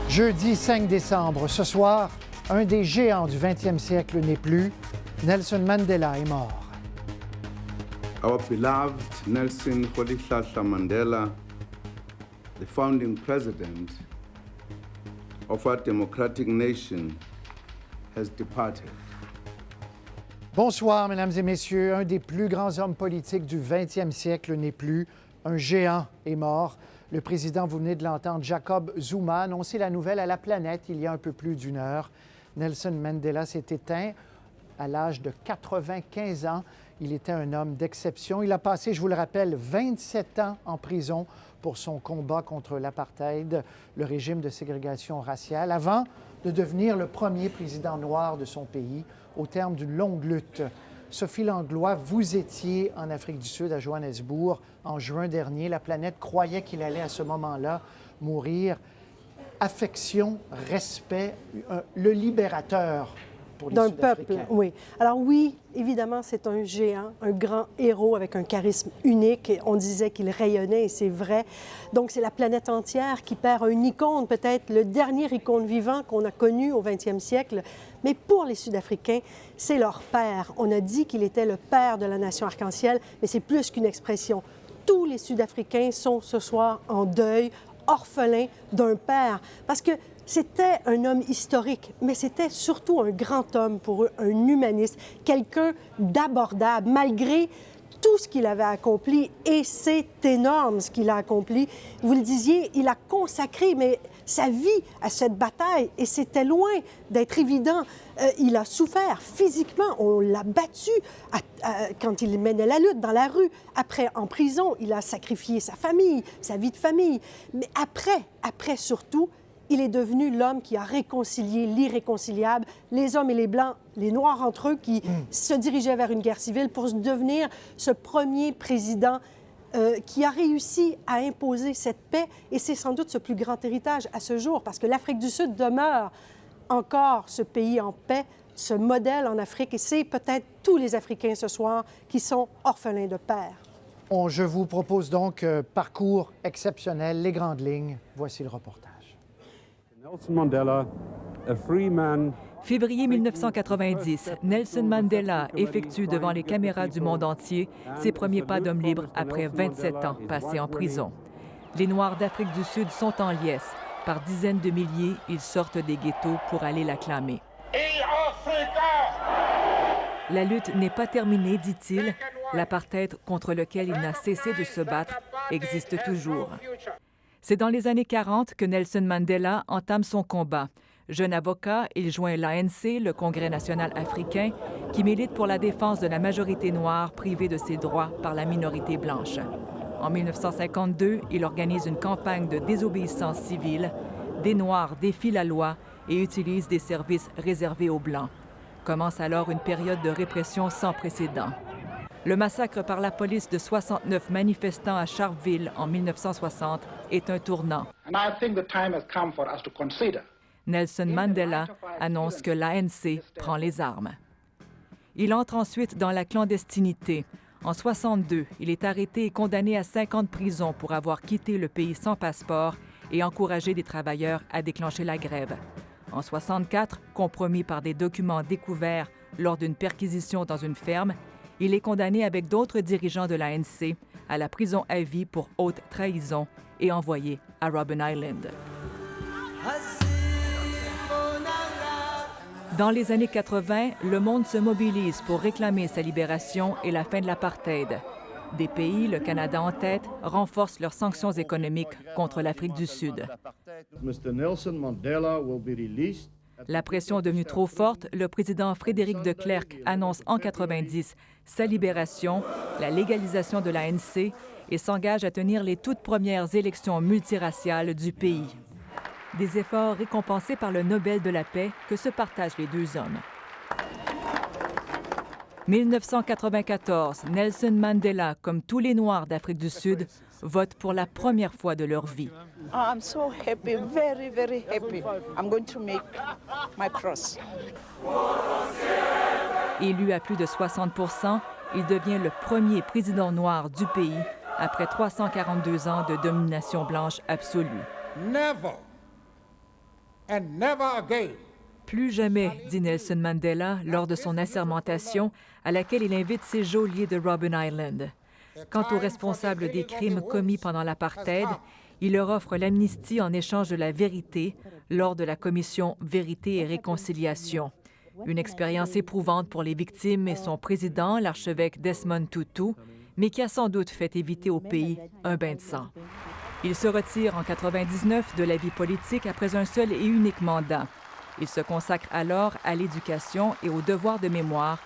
Jeudi 5 décembre, ce soir, un des géants du 20e siècle n'est plus. Nelson Mandela est mort. Our beloved Nelson Rolihlahla Mandela, the founding president of our democratic nation, has departed. Bonsoir, mesdames et messieurs. Un des plus grands hommes politiques du 20e siècle n'est plus. Un géant est mort. Le président, vous venez de l'entendre, Jacob Zuma, a annoncé la nouvelle à la planète il y a un peu plus d'une heure. Nelson Mandela s'est éteint à l'âge de 95 ans. Il était un homme d'exception. Il a passé, je vous le rappelle, 27 ans en prison pour son combat contre l'apartheid, le régime de ségrégation raciale, avant de devenir le premier président noir de son pays au terme d'une longue lutte. Sophie Langlois, vous étiez en Afrique du Sud, à Johannesburg, en juin dernier. La planète croyait qu'il allait à ce moment-là mourir. Affection, respect, le libérateur pour les Sud-Africains. D'un peuple, oui. Alors oui, évidemment, c'est un géant, un grand héros avec un charisme unique. On disait qu'il rayonnait et c'est vrai. Donc c'est la planète entière qui perd un icône, peut-être le dernier icône vivant qu'on a connu au 20e siècle. Mais pour les Sud-Africains, c'est leur père. On a dit qu'il était le père de la nation arc-en-ciel, mais c'est plus qu'une expression. Tous les Sud-Africains sont ce soir en deuil, orphelins d'un père, parce que c'était un homme historique, mais c'était surtout un grand homme pour eux, un humaniste, quelqu'un d'abordable, malgré tout ce qu'il avait accompli, et c'est énorme ce qu'il a accompli. Vous le disiez, il a consacré sa vie à cette bataille, et c'était loin d'être évident. Il a souffert physiquement, on l'a battu quand il menait la lutte dans la rue. Après, en prison, il a sacrifié sa famille, sa vie de famille. Mais après surtout, il est devenu l'homme qui a réconcilié l'irréconciliable, les hommes et les Blancs, les Noirs entre eux, qui se dirigeaient vers une guerre civile pour devenir ce premier président qui a réussi à imposer cette paix. Et c'est sans doute ce plus grand héritage à ce jour, parce que l'Afrique du Sud demeure encore ce pays en paix, ce modèle en Afrique. Et c'est peut-être tous les Africains ce soir qui sont orphelins de père. Je vous propose donc parcours exceptionnel, les grandes lignes. Voici le reportage. Nelson Mandela, a free man. Février 1990, Nelson Mandela effectue devant les caméras du monde entier ses premiers pas d'homme libre après 27 ans passés en prison. Les Noirs d'Afrique du Sud sont en liesse. Par dizaines de milliers, ils sortent des ghettos pour aller l'acclamer. La lutte n'est pas terminée, dit-il. L'apartheid contre lequel il n'a cessé de se battre existe toujours. C'est dans les années 40 que Nelson Mandela entame son combat. Jeune avocat, il joint l'ANC, le Congrès national africain, qui milite pour la défense de la majorité noire privée de ses droits par la minorité blanche. En 1952, il organise une campagne de désobéissance civile. Des Noirs défient la loi et utilisent des services réservés aux Blancs. Commence alors une période de répression sans précédent. Le massacre par la police de 69 manifestants à Sharpeville en 1960 est un tournant. Nelson Mandela annonce que l'ANC prend les armes. Il entre ensuite dans la clandestinité. En 1962, il est arrêté et condamné à 5 ans de prison pour avoir quitté le pays sans passeport et encouragé des travailleurs à déclencher la grève. En 1964, compromis par des documents découverts lors d'une perquisition dans une ferme, il est condamné avec d'autres dirigeants de l'ANC à la prison à vie pour haute trahison et envoyé à Robben Island. Dans les années 80, le monde se mobilise pour réclamer sa libération et la fin de l'apartheid. Des pays, le Canada en tête, renforcent leurs sanctions économiques contre l'Afrique du Sud. La pression devenue trop forte, le président Frédéric de Klerk annonce en 1990 sa libération, la légalisation de l'ANC et s'engage à tenir les toutes premières élections multiraciales du pays. Des efforts récompensés par le Nobel de la paix que se partagent les deux hommes. 1994, Nelson Mandela, comme tous les Noirs d'Afrique du Sud, votent pour la première fois de leur vie. I'm so happy, very, very happy. I'm going to make my cross. Élu à plus de 60%, il devient le premier président noir du pays après 342 ans de domination blanche absolue. Never and never again. Plus jamais, dit Nelson Mandela lors de son assermentation à laquelle il invite ses geôliers de Robben Island. Quant aux responsables des crimes commis pendant l'apartheid, il leur offre l'amnistie en échange de la vérité lors de la commission Vérité et Réconciliation. Une expérience éprouvante pour les victimes et son président, l'archevêque Desmond Tutu, mais qui a sans doute fait éviter au pays un bain de sang. Il se retire en 1999 de la vie politique après un seul et unique mandat. Il se consacre alors à l'éducation et au devoir de mémoire,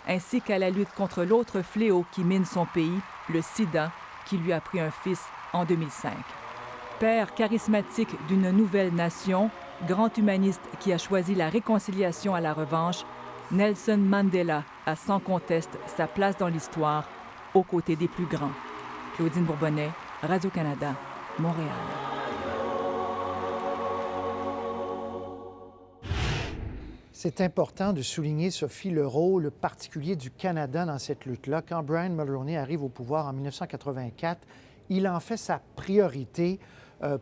ainsi qu'à la lutte contre l'autre fléau qui mine son pays, le sida, qui lui a pris un fils en 2005. Père charismatique d'une nouvelle nation, grand humaniste qui a choisi la réconciliation à la revanche, Nelson Mandela a sans conteste sa place dans l'histoire, aux côtés des plus grands. Claudine Bourbonnais, Radio-Canada, Montréal. C'est important de souligner, Sophie, le rôle particulier du Canada dans cette lutte-là. Quand Brian Mulroney arrive au pouvoir en 1984, il en fait sa priorité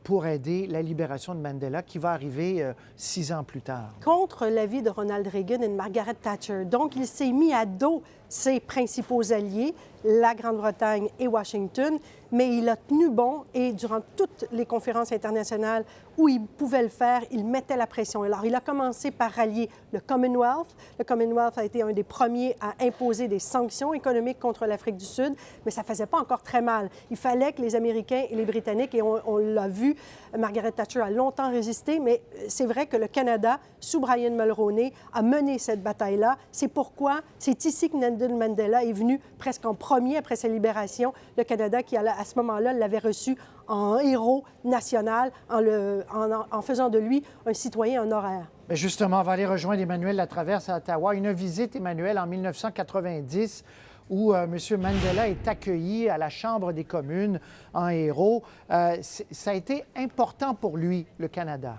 pour aider la libération de Mandela, qui va arriver 6 ans plus tard. Contre l'avis de Ronald Reagan et de Margaret Thatcher. Donc, il s'est mis à dos ses principaux alliés, la Grande-Bretagne et Washington, mais il a tenu bon et durant toutes les conférences internationales où il pouvait le faire, il mettait la pression. Alors, il a commencé par rallier le Commonwealth. Le Commonwealth a été un des premiers à imposer des sanctions économiques contre l'Afrique du Sud, mais ça ne faisait pas encore très mal. Il fallait que les Américains et les Britanniques, et on l'a vu, Margaret Thatcher a longtemps résisté, mais c'est vrai que le Canada, sous Brian Mulroney, a mené cette bataille-là. C'est pourquoi c'est ici que Nelson Mandela est venu presque en premier après sa libération. Le Canada, qui à ce moment-là l'avait reçu en héros national, en faisant de lui un citoyen honoraire. Bien justement, on va aller rejoindre Emmanuel Latraverse à Ottawa. Une visite, Emmanuel, en 1990, où M. Mandela est accueilli à la Chambre des communes en héros. Ça a été important pour lui, le Canada.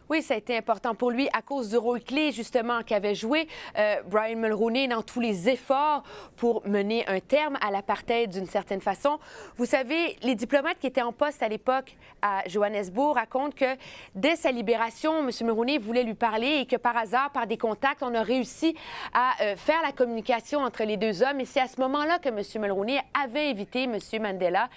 Oui, ça a été important pour lui à cause du rôle clé, justement, qu'avait joué Brian Mulroney dans tous les efforts pour mener un terme à l'apartheid d'une certaine façon. Vous savez, les diplomates qui étaient en poste à l'époque à Johannesburg racontent que dès sa libération, M. Mulroney voulait lui parler et que par hasard, par des contacts, on a réussi à faire la communication entre les deux hommes. Et c'est à ce moment-là que M. Mulroney avait invité M. Mandela.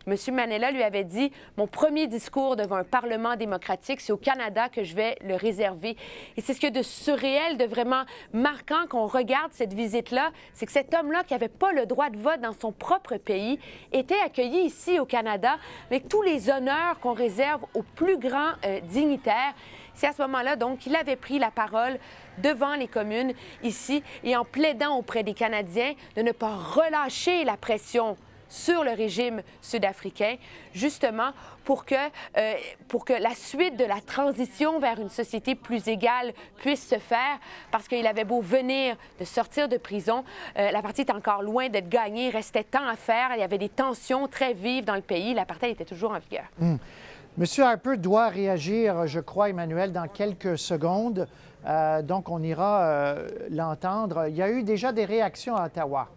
M. Mandela lui avait dit « Mon premier discours devant un Parlement démocratique, c'est au Canada que je vais le réserver. » Et c'est ce qu'il y a de surréel, de vraiment marquant qu'on regarde cette visite-là, c'est que cet homme-là, qui n'avait pas le droit de vote dans son propre pays, était accueilli ici au Canada avec tous les honneurs qu'on réserve aux plus grands dignitaires. C'est à ce moment-là, donc, qu'il avait pris la parole devant les communes ici et en plaidant auprès des Canadiens de ne pas relâcher la pression sur le régime sud-africain, justement pour que la suite de la transition vers une société plus égale puisse se faire, parce qu'il avait beau venir de sortir de prison, la partie est encore loin d'être gagnée, il restait tant à faire, il y avait des tensions très vives dans le pays, l'apartheid était toujours en vigueur. Monsieur Harper doit réagir, je crois, Emmanuel, dans quelques secondes, donc on ira l'entendre. Il y a eu déjà des réactions à Ottawa.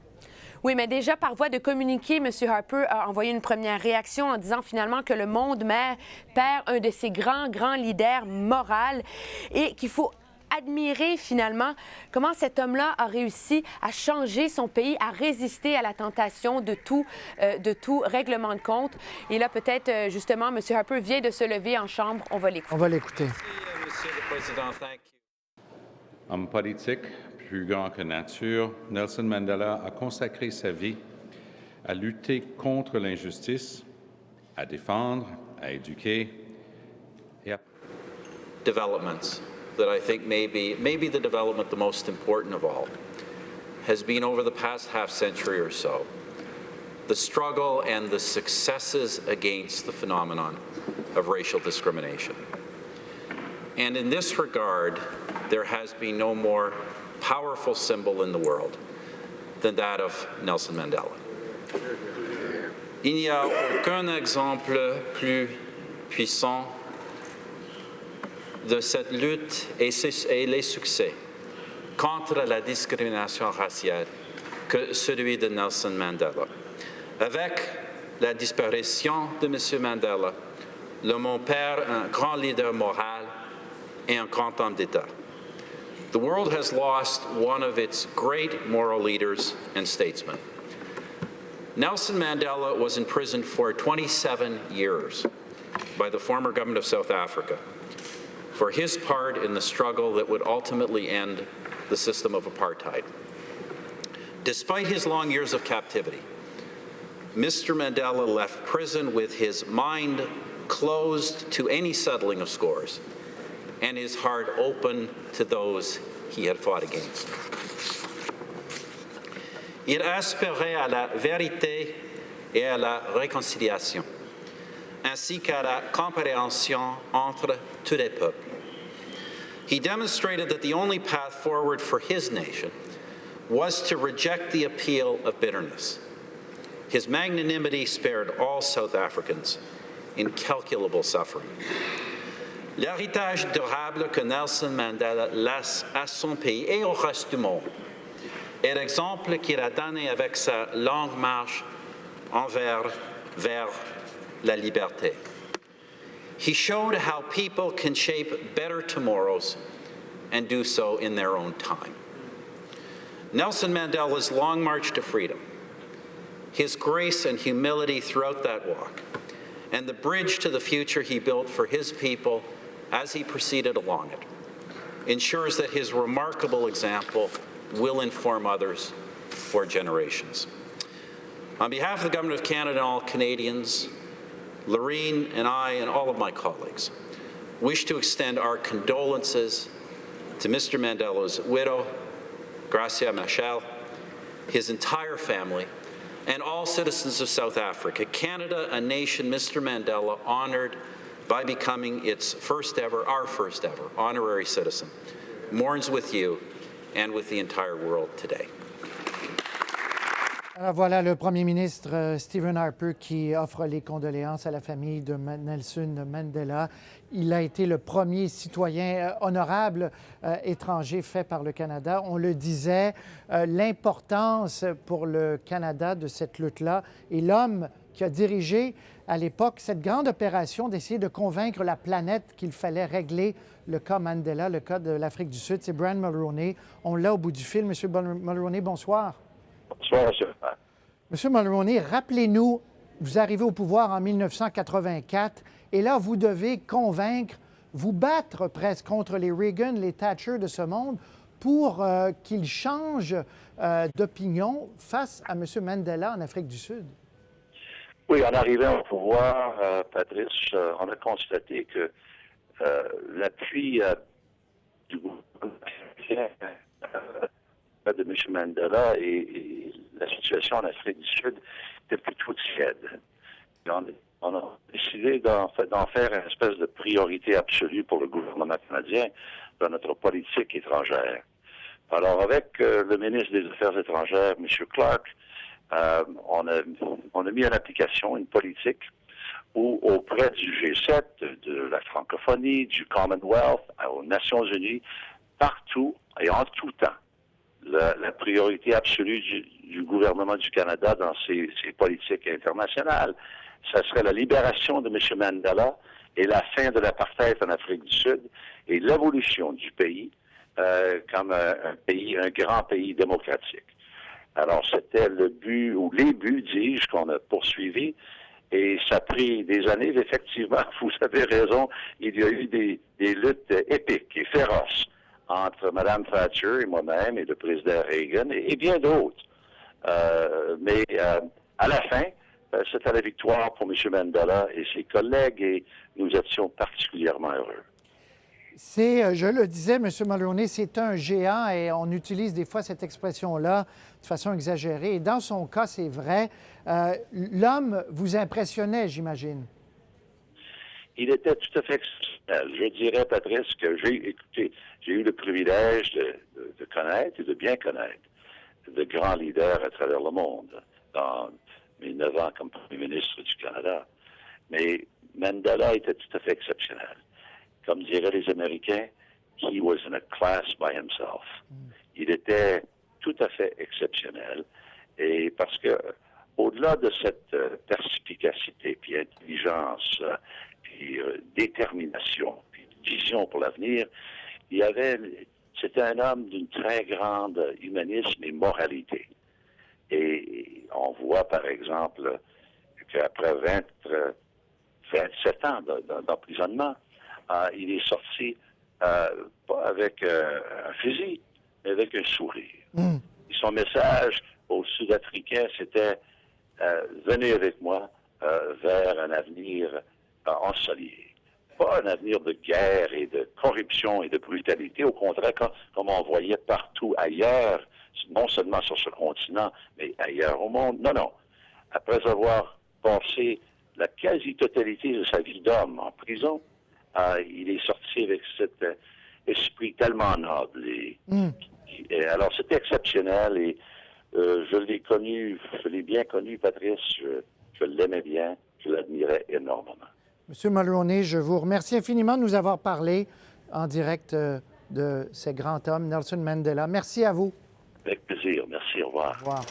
Oui, mais déjà, par voie de communiqué, M. Harper a envoyé une première réaction en disant finalement que le monde perd un de ses grands leaders moraux et qu'il faut admirer finalement comment cet homme-là a réussi à changer son pays, à résister à la tentation de tout règlement de compte. Et là, peut-être, justement, M. Harper vient de se lever en chambre. On va l'écouter. On va l'écouter. Monsieur le Président, homme politique, plus grand que nature, Nelson Mandela a consacré sa vie à lutter contre l'injustice, à défendre, à éduquer et à... Developments that I think maybe the development the most important of all has been over the past half century or so, the struggle and the successes against the phenomenon of racial discrimination. And in this regard, there has been no more powerful symbol in the world than that of Nelson Mandela. Il n'y a aucun exemple plus puissant de cette lutte et les succès contre la discrimination raciale que celui de Nelson Mandela. Avec la disparition de M. Mandela, mon père, un grand leader moral, et un grand homme d'État. The world has lost one of its great moral leaders and statesmen. Nelson Mandela was imprisoned for 27 years by the former government of South Africa for his part in the struggle that would ultimately end the system of apartheid. Despite his long years of captivity, Mr. Mandela left prison with his mind closed to any settling of scores and his heart open to those he had fought against. Il aspirait à la vérité et à la réconciliation, ainsi qu'à la compréhension entre tous les peuples. He demonstrated that the only path forward for his nation was to reject the appeal of bitterness. His magnanimity spared all South Africans incalculable suffering. L'héritage durable que Nelson Mandela laisse à son pays et au reste du monde est l'exemple qu'il a donné avec sa longue marche vers la liberté. He showed how people can shape better tomorrows and do so in their own time. Nelson Mandela's long march to freedom, his grace and humility throughout that walk, and the bridge to the future he built for his people as he proceeded along it, ensures that his remarkable example will inform others for generations. On behalf of the Government of Canada and all Canadians, Lorene and I and all of my colleagues wish to extend our condolences to Mr. Mandela's widow, Gracia Machel, his entire family, and all citizens of South Africa. Canada, a nation Mr. Mandela honored by becoming its our first ever honorary citizen, mourns with you and with the entire world today. Alors voilà le premier ministre Stephen Harper qui offre les condoléances à la famille de Nelson Mandela. Il a été le premier citoyen honorable étranger fait par le Canada. On le disait, l'importance pour le Canada de cette lutte-là et l'homme qui a dirigé à l'époque cette grande opération d'essayer de convaincre la planète qu'il fallait régler le cas Mandela, le cas de l'Afrique du Sud, c'est Brian Mulroney. On l'a au bout du fil. Monsieur Mulroney, bonsoir. Bonsoir, monsieur. Monsieur Mulroney, rappelez-nous, vous arrivez au pouvoir en 1984 et là, vous devez convaincre, vous battre presque contre les Reagan, les Thatcher de ce monde pour qu'ils changent d'opinion face à M. Mandela en Afrique du Sud. Oui, en arrivant au pouvoir, Patrice, on a constaté que l'appui du gouvernement de M. Mandela et la situation en Afrique du Sud était plutôt tiède. On a décidé d'en faire une espèce de priorité absolue pour le gouvernement canadien dans notre politique étrangère. Alors, avec le ministre des Affaires étrangères, M. Clark, on a mis en application une politique où, auprès du G7, de la francophonie, du Commonwealth, aux Nations unies, partout et en tout temps, la priorité absolue du gouvernement du Canada dans ses politiques internationales, ça serait la libération de M. Mandela et la fin de l'apartheid en Afrique du Sud et l'évolution du pays comme un grand pays démocratique. Alors, c'était le but, ou les buts, dis-je, qu'on a poursuivis, et ça a pris des années, effectivement, vous avez raison, il y a eu des luttes épiques et féroces entre Mme Thatcher et moi-même et le président Reagan et bien d'autres. Mais à la fin, c'était la victoire pour M. Mandela et ses collègues et nous étions particulièrement heureux. Je le disais, M. Mulroney, c'est un géant et on utilise des fois cette expression-là de façon exagérée. Et dans son cas, c'est vrai. L'homme vous impressionnait, j'imagine. Il était tout à fait exceptionnel. Je dirais, Patrice, que j'ai eu le privilège de connaître et de bien connaître de grands leaders à travers le monde dans mes 9 ans comme premier ministre du Canada. Mais Mandela était tout à fait exceptionnel. Comme diraient les Américains, he was in a class by himself. Il était tout à fait exceptionnel. Et parce que, au-delà de cette perspicacité, puis intelligence, puis détermination, puis vision pour l'avenir. C'était un homme d'une très grande humanisme et moralité. Et on voit, par exemple, qu'après 27 ans d'emprisonnement, il est sorti pas avec un fusil, mais avec un sourire. Et son message aux Sud-Africains, c'était venez avec moi vers un avenir ensoleillé. Pas un avenir de guerre et de corruption et de brutalité. Au contraire, comme on voyait partout ailleurs, non seulement sur ce continent, mais ailleurs au monde. Non. Après avoir passé la quasi-totalité de sa vie d'homme en prison, il est sorti avec cet esprit tellement noble. Alors, c'était exceptionnel et je l'ai bien connu, Patrice. Je l'aimais bien, je l'admirais énormément. Monsieur Mulroney, je vous remercie infiniment de nous avoir parlé en direct de ce grand homme, Nelson Mandela. Merci à vous. Avec plaisir. Merci. Au revoir. Au revoir.